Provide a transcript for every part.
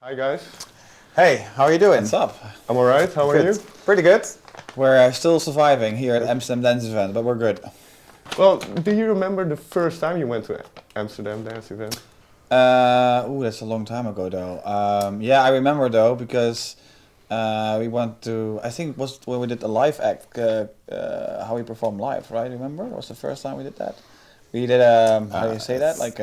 Hi guys, Hey, how are you doing? What's up? I'm alright, how are Good. you? Pretty good. We're still surviving here at Amsterdam Dance Event, but we're good. Well, do you remember the first time you went to Amsterdam Dance Event? That's a long time ago though. Yeah, I remember though because we went to, I think it was when we did a live act, how we performed live, right? Remember? It was the first time we did that. We did, how do you say that? Like,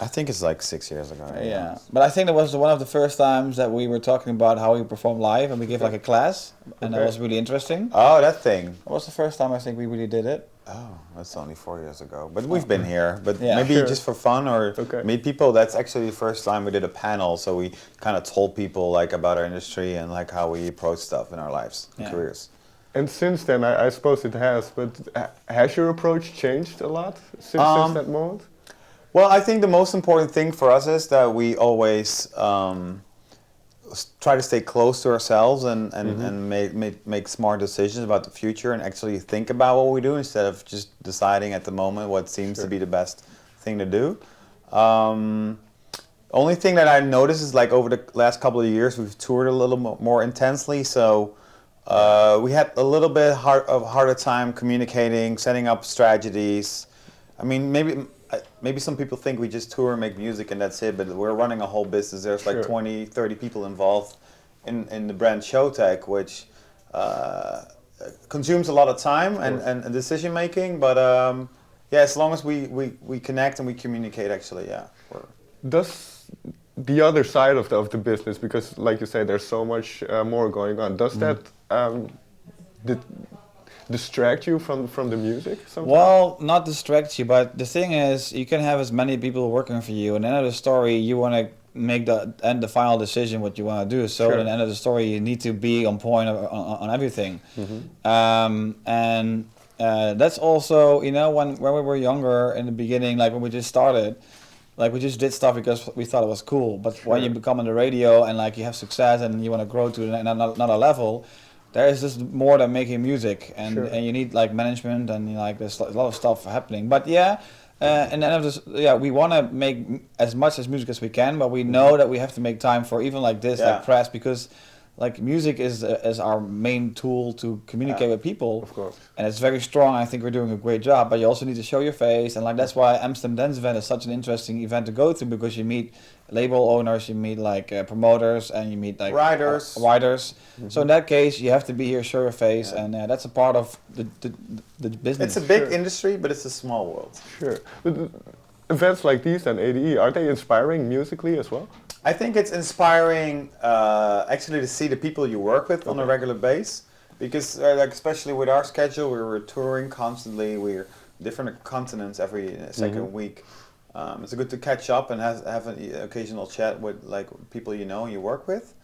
I think it's like 6 years ago. yeah. But I think that was one of the first times that we were talking about how we perform live and we gave like a class and that Okay. was really interesting. Oh, that thing. That was the first time I think we really did it. Oh, that's only 4 years ago. But we've been here. But Yeah. maybe Sure. just for fun or Okay. meet people. That's actually the first time we did a panel. So we kind of told people like about our industry and like how we approach stuff in our lives and Yeah. careers. And since then, I suppose it has, but has your approach changed a lot since that moment? Well, I think the most important thing for us is that we always try to stay close to ourselves and make smart decisions about the future and actually think about what we do instead of just deciding at the moment what seems to be the best thing to do. Only thing that I noticed is like over the last couple of years we've toured a little more intensely, so we had a little bit harder time communicating, setting up strategies. I mean, maybe some people think we just tour and make music and that's it, but we're running a whole business. There's like Sure. 20, 30 people involved in the brand Showtek, which consumes a lot of time and decision making. But yeah, as long as we connect and we communicate, actually, yeah. Does the other side of the business, because like you say, there's so much more going on, does that distract you from the music sometimes? Well, not distract you, but the thing is, you can have as many people working for you, and at the end of the story, you want to make the final decision what you want to do. So Sure. at the end of the story, you need to be on point on everything. And that's also, you know, when we were younger in the beginning, like when we just started, like we just did stuff because we thought it was cool. But when Sure. you become on the radio and like you have success and you want to grow to another level, there is just more than making music, and, Sure. and you need like management and like there's a lot of stuff happening. But yeah, and then of this, yeah, we want to make as much as music as we can, but we know that we have to make time for even like this, Yeah. like press, because like music is our main tool to communicate with people. Of course. And it's very strong. I think we're doing a great job, but you also need to show your face, and like that's why Amsterdam Dance Event is such an interesting event to go to, because you meet label owners, you meet like promoters, and you meet like Riders. riders. So in that case, you have to be here, show your face, Yeah. and that's a part of the business. It's a big Sure. industry, but it's a small world. Sure. But events like these and ADE, are they inspiring musically as well? I think it's inspiring actually to see the people you work with on a regular basis, because like especially with our schedule, we're touring constantly. We're different continents every second week. It's good to catch up and have an occasional chat with like people you know and you work with.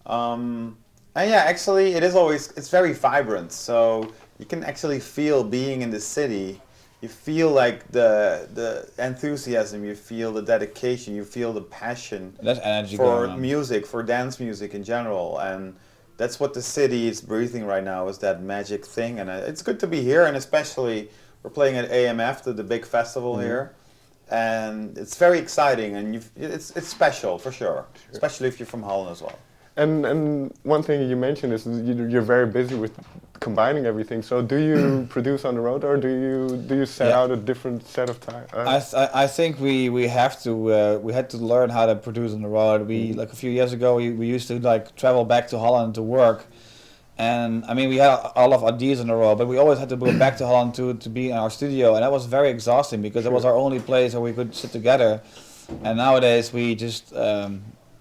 And yeah, actually, it's very vibrant. So you can actually feel being in the city. You feel like the enthusiasm, you feel the dedication, you feel the passion That's energy for going on. music, for dance music in general, and that's what the city is breathing right now, is that magic thing. And it's good to be here, and especially we're playing at AMF, the big festival here, and it's very exciting, and it's special for sure, especially if you're from Holland as well. And one thing you mentioned is you're very busy with combining everything. So do you produce on the road, or do you set Yeah. out a different set of time? I think we have to we had to learn how to produce on the road. We like a few years ago we used to like travel back to Holland to work, and I mean we had a lot of ideas on the road, but we always had to go back to Holland to be in our studio, and that was very exhausting because it was our only place where we could sit together. And nowadays we just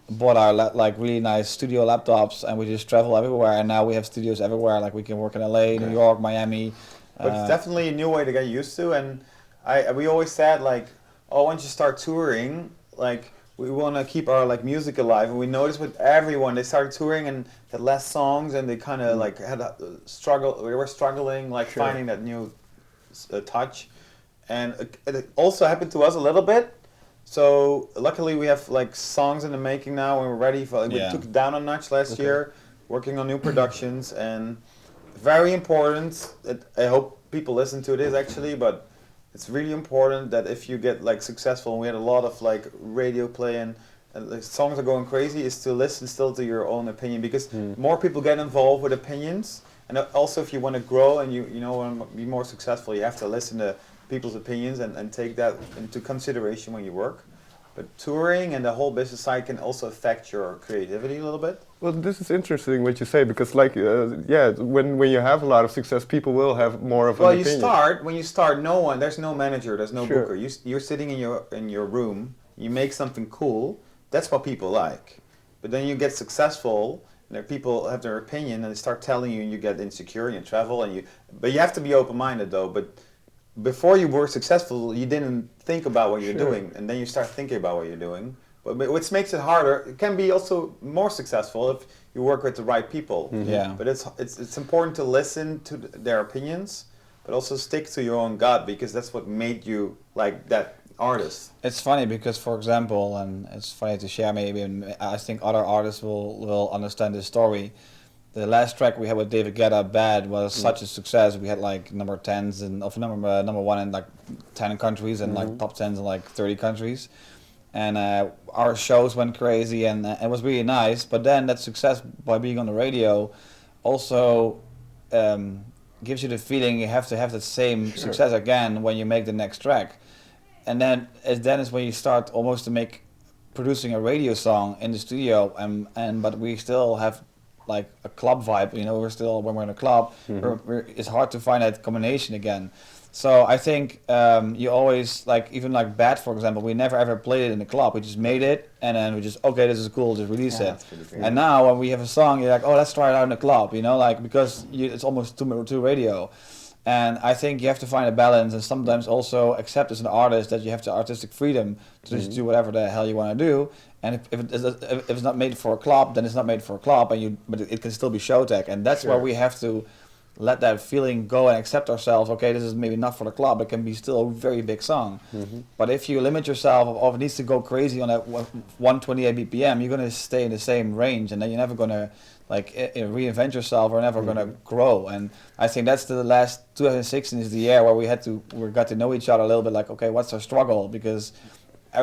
bought our like really nice studio laptops, and we just travel everywhere. And now we have studios everywhere. Like we can work in LA, New York, Miami. But it's definitely a new way to get used to, and we always said like, oh, once you start touring, like we want to keep our like music alive, and we noticed with everyone they started touring and had less songs, and they kind of like had a struggle. We were struggling like Sure. finding that new touch, and it also happened to us a little bit. So luckily we have like songs in the making now, and we're ready for. Like, Yeah. We took it down a notch last year, working on new productions, and very important. I hope people listen to this actually, but it's really important that if you get like successful, and we had a lot of like radio play like songs are going crazy, is to listen still to your own opinion, because more people get involved with opinions, and also if you want to grow and you know want to be more successful, you have to listen to people's opinions and take that into consideration when you work. But touring and the whole business side can also affect your creativity a little bit. Well, this is interesting what you say, because like, yeah, when you have a lot of success, people will have more of an opinion. When you start, there's no manager, there's no booker. You're sitting in your room, you make something cool, that's what people like. But then you get successful, and people have their opinion, and they start telling you, and you get insecure, and you travel, but you have to be open-minded though. But before you were successful, you didn't think about what you're doing, and then you start thinking about what you're doing. But which makes it harder. It can be also more successful if you work with the right people. Yeah. But it's important to listen to their opinions, but also stick to your own gut, because that's what made you like that artist. It's funny because, for example, and it's funny to share maybe, and I think other artists will understand this story. The last track we had with David Guetta, Bad, was such a success. We had like number 10s and number 1 in like 10 countries and like top 10s in like 30 countries. And our shows went crazy, and it was really nice. But then that success by being on the radio also gives you the feeling you have to have that same success again when you make the next track. And then is when you start almost to producing a radio song in the studio, but we still have like a club vibe, you know, we're still, when we're in a club, it's hard to find that combination again. So I think you always, like, even like Bad, for example, we never ever played it in the club. We just made it, and then we just, okay, this is cool, just release it. And now when we have a song, you're like, oh, let's try it out in the club, you know, like, because it's almost too radio. And I think you have to find a balance, and sometimes also accept as an artist that you have the artistic freedom to just do whatever the hell you want to do. And if it's not made for a club, then it's not made for a club, but it can still be Showtek. And that's where we have to let that feeling go and accept ourselves. Okay, this is maybe not for the club. It can be still a very big song. But if you limit yourself, or it needs to go crazy on that 128 BPM, you're going to stay in the same range, and then you're never going to like reinvent yourself, or never going to grow. And I think that's the last 2016 is the year where we got to know each other a little bit. Like, okay, what's our struggle? Because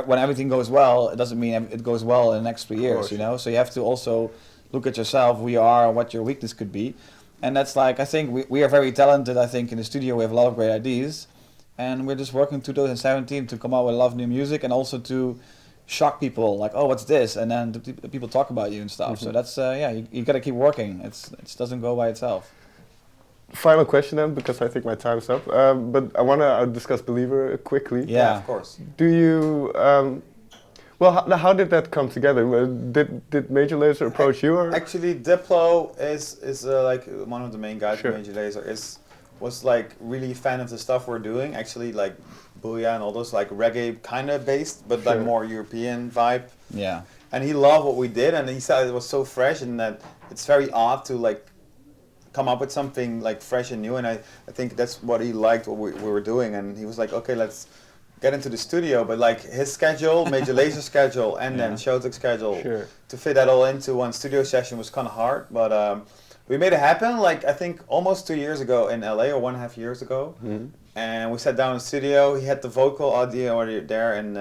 when everything goes well, it doesn't mean it goes well in the next 3 years, you know. So you have to also look at yourself, who you are, and what your weakness could be. And that's like, I think we are very talented. I think in the studio we have a lot of great ideas, and we're just working 2017 to come out with a lot of new music, and also to shock people, like, oh, what's this? And then people talk about you and stuff. So that's you got to keep working. It doesn't go by itself. Final question then, because I think my time's up. But I want to discuss Believer quickly. Yeah, of course. Do you? Well, how did that come together? Did Major Lazer approach you? Or? Actually, Diplo is like one of the main guys. Major Lazer was like really a fan of the stuff we're doing. Actually, like Booyah and all those like reggae kind of based, but like more European vibe. Yeah. And he loved what we did, and he said it was so fresh, and that it's very odd to like come up with something like fresh and new. And I think that's what he liked, what we were doing. And he was like, okay, let's get into the studio. But like his schedule, Major Lazer's schedule, and then Showtek's schedule, to fit that all into one studio session was kind of hard. But we made it happen, like I think almost 2 years ago in LA, or 1.5 years ago. And we sat down in the studio. He had the vocal idea already there, and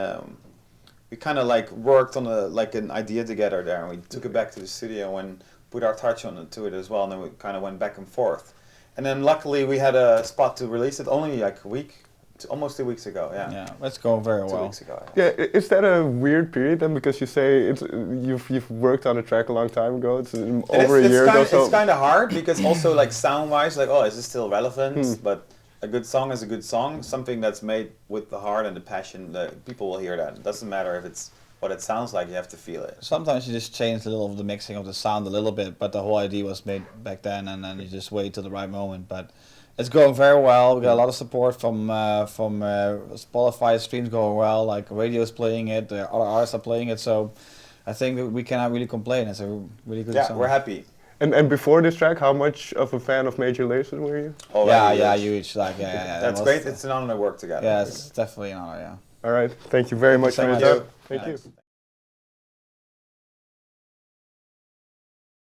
we kind of like worked on an idea together there, and we took it back to the studio and put our touch on it to it as well. And then we kind of went back and forth. And then luckily we had a spot to release it only like a week, almost 2 weeks ago. Yeah, that's going very well. 2 weeks ago. Yeah, is that a weird period then? Because you say you've worked on a track a long time ago. It's over a year ago. It's kind of hard because also like sound-wise, like, oh, is this still relevant? But a good song is a good song. Something that's made with the heart and the passion, people will hear that. It doesn't matter if it's what it sounds like, you have to feel it. Sometimes you just change a little of the mixing of the sound a little bit, but the whole idea was made back then, and then you just wait till the right moment. But it's going very well. We got a lot of support from Spotify. Streams going well. Like radio's playing it, other artists are playing it. So I think that we cannot really complain. It's a really good song. Yeah, we're happy. And before this track, how much of a fan of Major Lazer were you? Oh, yeah, huge. Like, That's great. It's an honor to work together. Yeah, it's definitely an honor. Yeah. All right. Thank you very much for your time. Thank you.